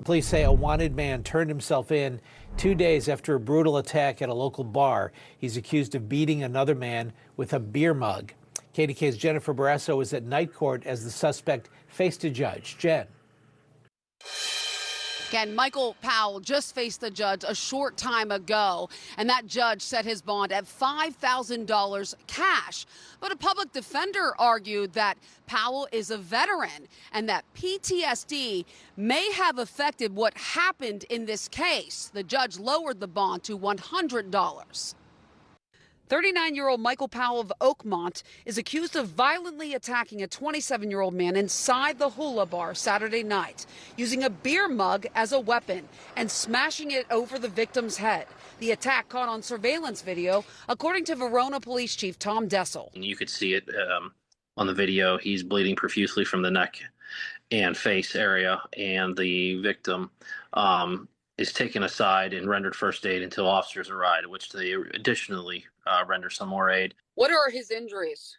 Police say a wanted man turned himself in 2 days after a brutal attack at a local bar. He's accused of beating another man with a beer mug. KDKA's Jennifer Barrasso was at night court as the suspect faced a judge. Jen. Again, Michael Powell just faced the judge a short time ago, and that judge set his bond at $5,000 cash. But a public defender argued that Powell is a veteran and that PTSD may have affected what happened in this case. The judge lowered the bond to $100. 39-year-old Michael Powell of Oakmont is accused of violently attacking a 27-year-old man inside the hula bar Saturday night, using a beer mug as a weapon and smashing it over the victim's head. The attack caught on surveillance video, according to Verona Police Chief Tom Dessel. You could see it on the video. He's bleeding profusely from the neck and face area, and the victim is taken aside and rendered first aid until officers arrived, which they additionally render some more aid. What are his injuries?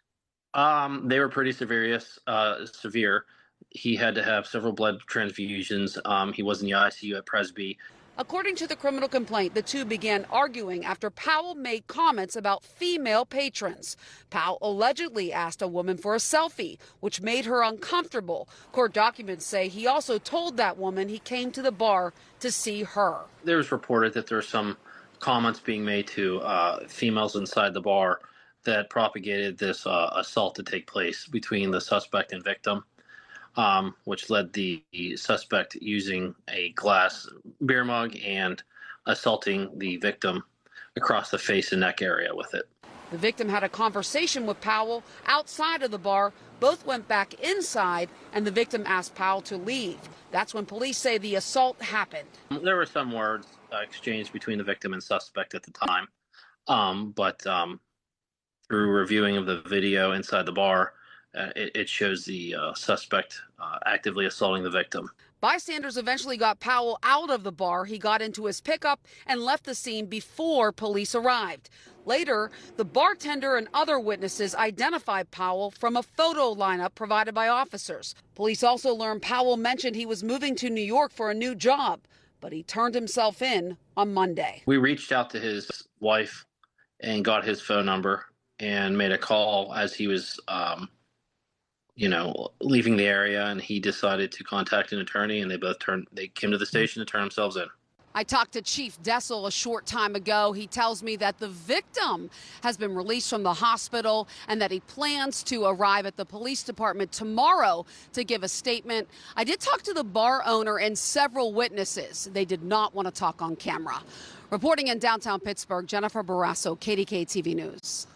They were pretty severe. He had to have several blood transfusions. He was in the ICU at Presby. According to the criminal complaint, the two began arguing after Powell made comments about female patrons. Powell allegedly asked a woman for a selfie, which made her uncomfortable. Court documents say he also told that woman he came to the bar to see her. There was reported that there were some comments being made to females inside the bar that propagated this assault to take place between the suspect and victim. Which led the suspect using a glass beer mug and assaulting the victim across the face and neck area with it. The victim had a conversation with Powell outside of the bar. Both went back inside, and the victim asked Powell to leave. That's when police say the assault happened. There were some words exchanged between the victim and suspect at the time, but through reviewing of the video inside the bar, it shows the suspect actively assaulting the victim. Bystanders eventually got Powell out of the bar. He got into his pickup and left the scene before police arrived. Later, the bartender and other witnesses identified Powell from a photo lineup provided by officers. Police also learned Powell mentioned he was moving to New York for a new job, but he turned himself in on Monday. We reached out to his wife and got his phone number and made a call as he was leaving the area, and he decided to contact an attorney, and they came to the station to turn themselves in. I talked to Chief Dessel a short time ago. He tells me that the victim has been released from the hospital and that he plans to arrive at the police department tomorrow to give a statement. I did talk to the bar owner and several witnesses. They did not want to talk on camera. Reporting in downtown Pittsburgh, Jennifer Barrasso, KDKA-TV News.